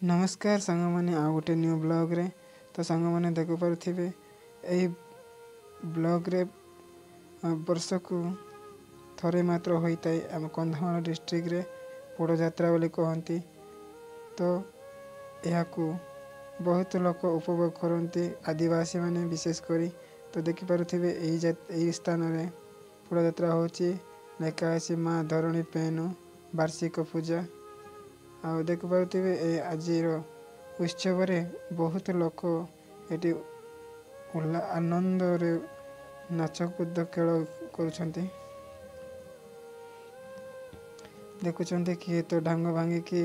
नमस्कार सांग मैंने आ गोटे न्यू ब्लॉग रे तो सांग मैंने देख पारे यही ब्लॉग रे वर्ष को थरे मात्र होता है आम कंधमाल डिस्ट्रिक्ट रे पोड़ जात्रा बोली कहती। तो यह बहुत लोग उपभोग करते आदिवासी माने विशेषकर। तो देखिपे यही स्थान रे पोड़ जात्रा होची लेखासी माँ धरणी पेनु वार्षिक पूजा आ देखिपे आज उत्सव बहुत लोक ये आनंद रे नाच कूद खेल कर देखुं किए तो ढांग भांगिकी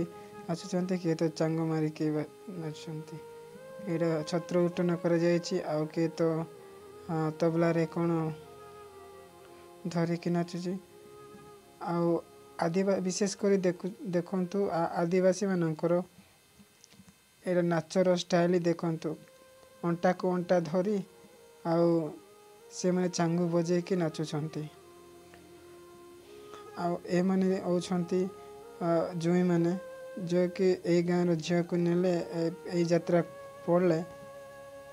नाचुंट किए तो चांग मारिकी नाचुंट यहाँ छत्र उट्टन कर किए तो तबला रे कौन धरिकी नाचुची आदिवासी विशेषकर देखु आदिवासी मानकर ये नाचर स्टाइल देखु अंटा को अंटा धरी से मैंने चांगू बजे कि नाचुंट ए माने होती जुई माने जो कि यही गाँव झील को नेले यही यात्रा पड़े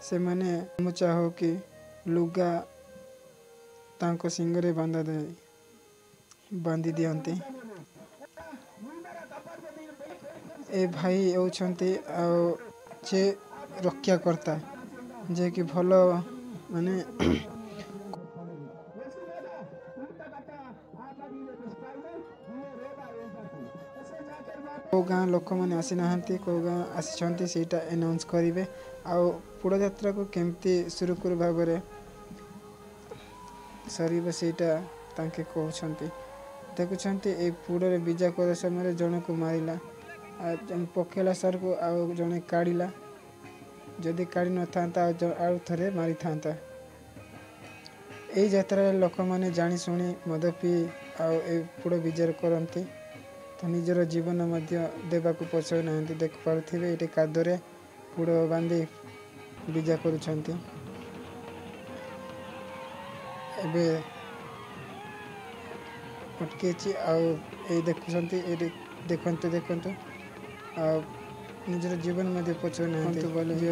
से मैंने गामुचा हो कि लुगा तांको सिंगरे बांधी दियंती। ए भाई होती जे रक्षा करता जे कि भल माने को गाँ लोक मैंने आसी ना को गाँ आसी सीटा एनाउंस करेंगे पोड़ जात्रा को केमती सुरुखुरु भाव में सर सेटा तांके कहते देखुं ये पोड़े बीजा कर समय जन को मारा पकेला सर को आउ जड़े काढ़ला जदि काढ़ी न था आउ थे मारी था। यही यात्रा लोक मैंने जाशुणी मद पी पोड़ बीजार करती तो निजर जीवन देवाक पछाऊ ना देख पारे ये कादरे पोड़ बांधी बीजा करुँच अटकी देखुं देखते देखते निजर जीवन पछाऊ ना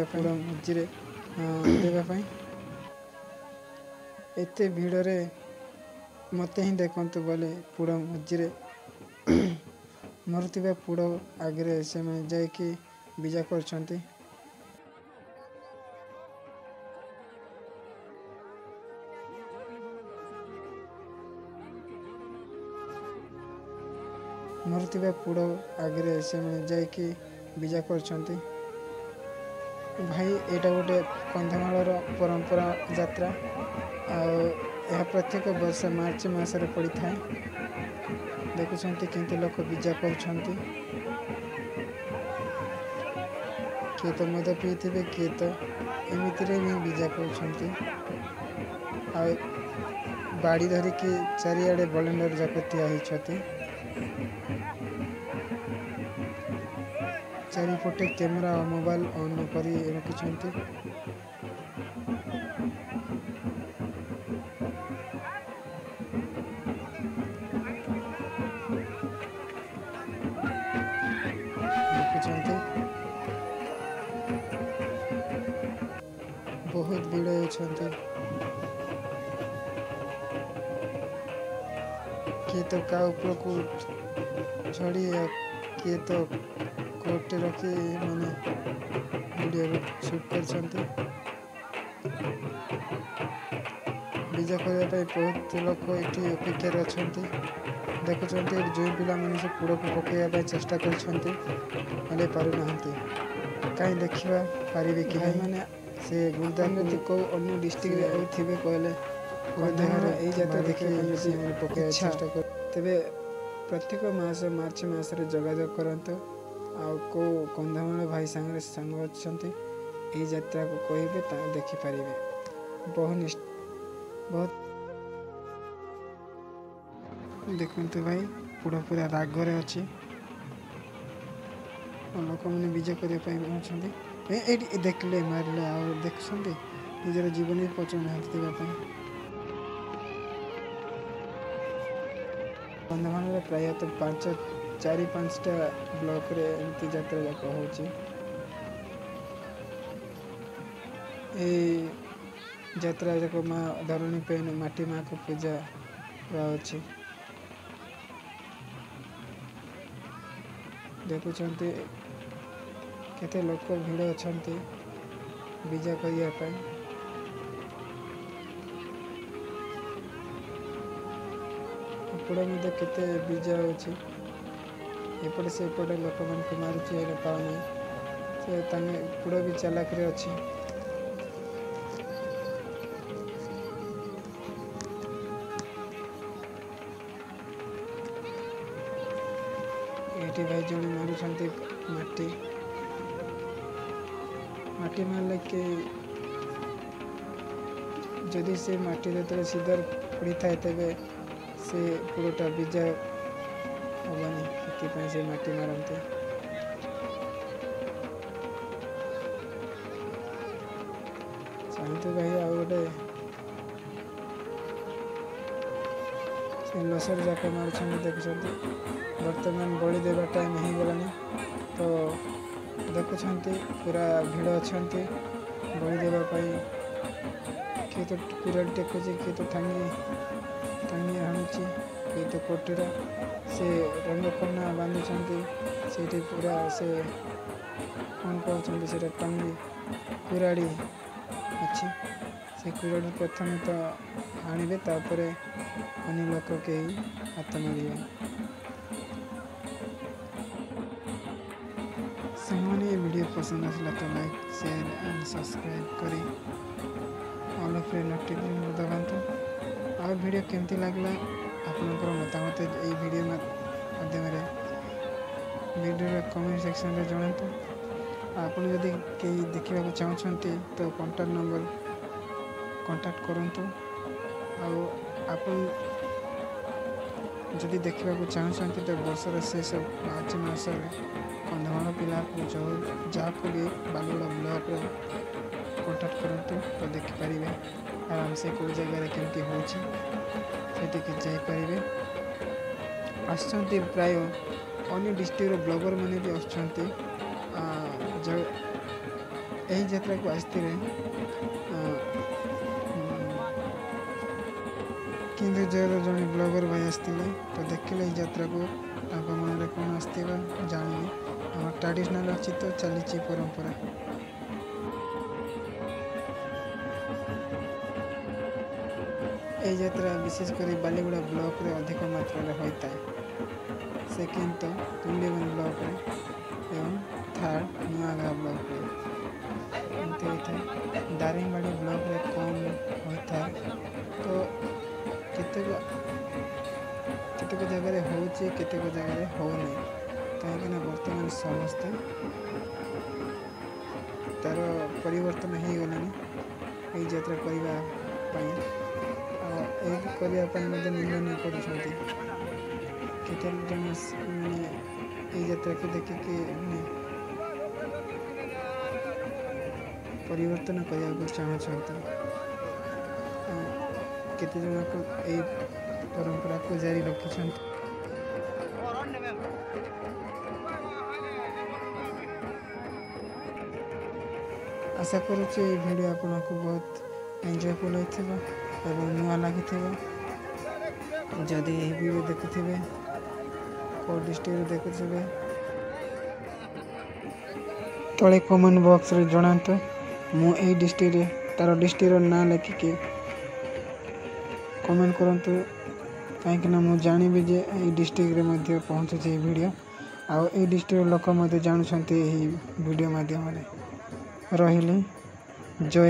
पोड़ मझे देवाई एत भिड़े मत ही देखते बोले पोड़ मझे मरुवा पोड़ आगे से जाकि बीजा कर मरुवा पोड़ आगे से जाकि बीजा कर भाई एटा गोटे कंधमाल परंपरा यात्रा यह प्रत्येक वर्ष मार्च मसरे पड़ी था। देखुं किंतु लोक बीजा कर किए तो मद पी थे किए तो एमती भी बीजा कर बाड़ी धरिकी चारिआडे बलेंडर जाक ठिया चारिपटे कैमेरा और मोबाइल ऑन कर रखिंट बहुत भीड़ होती किए तो का ऊपर को चढ़ी किए तो कोटे रखी मैंने वीडियो शूट कर बीजा करने बहुत लोग ये अपेक्षार अच्छा देखुं जो पिला मैंने से पोड़ को पकड़ा चेष्टा कर पारना कहीं देखा पारे कि भाई मैंने से गुरदासपुर को अन्य डिस्ट्रिक्ट थे कहले यही जात्रा देखिए पकड़ा चेष्टा कर तेरे प्रत्येक मास मार्च मसरे जोगाजोग करते को कंधमाल भाई सांगे सांग अच्छा यही यात्रा को कहे देखिपारे बहुत देखते भाई पोड़ पूरा रागरे अच्छी लोक मैंने बीजा करने देखले मारे देखुं निजर जीवन भी पचाऊ ना कंधमाल प्रायतः 5 4-5टा ब्लॉक रे एमती यात्रा जाक होची। यात्रा जाक माँ धरणी पे माटी माँ को पूजा होची। देखुछंती केते लोक भीड़ अछंती बीजा करिया पाई। एपटे मध्य केते बीजा होची। एपटे से एपटे लोक मन को मारुची एले पाउनी से तांगे पुड़ा भी चालाक रे अछि। एटी भाई जणी मारुछंती माटी माटी मारले के जदि से माटी जेतले सीधा पड़ी थाए तेबे से पुरोटा बीजा होबानी ସେଥିପାଇଁ से माटी मारते। चाहते भाई आ गोटे से लसर जाक मारुछंती देखुछंती। वर्तमान बलि देवा टाइम हो गलानी तो देखुछंती पूरा भीड़ अछंती बलि देवा पाई। किए तो कुराल टेकुची किए तो टांगी हाणुची किए तो कोटीरा से रंगकन्या बांधुछंती सेठी पूरा से कौन कहते से टांगी कुराड़ी अच्छी से कुराड़ी प्रथम तो आनिबे तापरे अन्य लोक के हाथ मारिबे। सामान्य ये वीडियो पसंद आसला तो लाइक शेयर एंड सब्सक्राइब करी ऑल ऑफ नोटिफिकेशन दबातु। और वीडियो केमती लागला आपनकर मतामत ए वीडियो माध्यम वीडियो कमेंट सेक्शन में जणातु। आपन यदि कई देखा चाहते तो कॉन्टैक्ट नंबर कॉन्टैक्ट करंतु। आपन जदि देखा चाहते तो वर्षर शेष मार्च मास कंधमाल पिला जहाँ भी बालीगुड़ा ब्लॉक कॉन्टैक्ट करंतु तो देखिपारे आराम से कौ जगह केमती होठी जापरें। आसुँच प्राय अन्य डिस्ट्रिक्ट ब्लॉगर मैंने भी आसुँच यात्रा को आसते किंतु जड़े ब्लॉगर भाई आसते तो देखिले यात्रा को मन में कौन आसवा जानी आम ट्रेडिशनल अच्छी तो चली परंपरा। यह यात्रा विशेषकर बालीगुड़ा ब्लॉक रे अधिक मात्रा होता है। सेकेंड तो तुंडीबंद ब्लॉक रे एवं थर्ड नुआगाँ ब्लॉक रे एमती होता है। दारिंगबाड़ी ब्लॉक रे कम होता है तो केतेक जगह होची केतेक जगह हो नहीं कहीं वर्तमान समस्ते तार परिवर्तन हो गलानी ये यात्रा करने निर्णय कर यात्रा को देखिए परिवर्तन करने चाहते केते जन को ए परंपरा को जारी रखी। आशा करुचे वीडियो आपन को बहुत एंजॉयफुल होइथिबो एवं नुआ लागिथिबो। जदि यही वीडियो देखुथिबे को डिस्ट्रिक्ट देखुथिबे तले कमेंट बॉक्स रे जणांतो। मु ए डिस्ट्रिक्ट रे तार डिस्ट्रिक्ट ना लिखिके कमेंट करंतु कहीं मु जानिबि जे ए डिस्ट्रिक्ट रे मध्य पहुँचुचे ये वीडियो आउ ए डिस्ट्रिक्ट लोक मध्य जानुछंती ए वीडियो माध्यम रे। रहिले जय।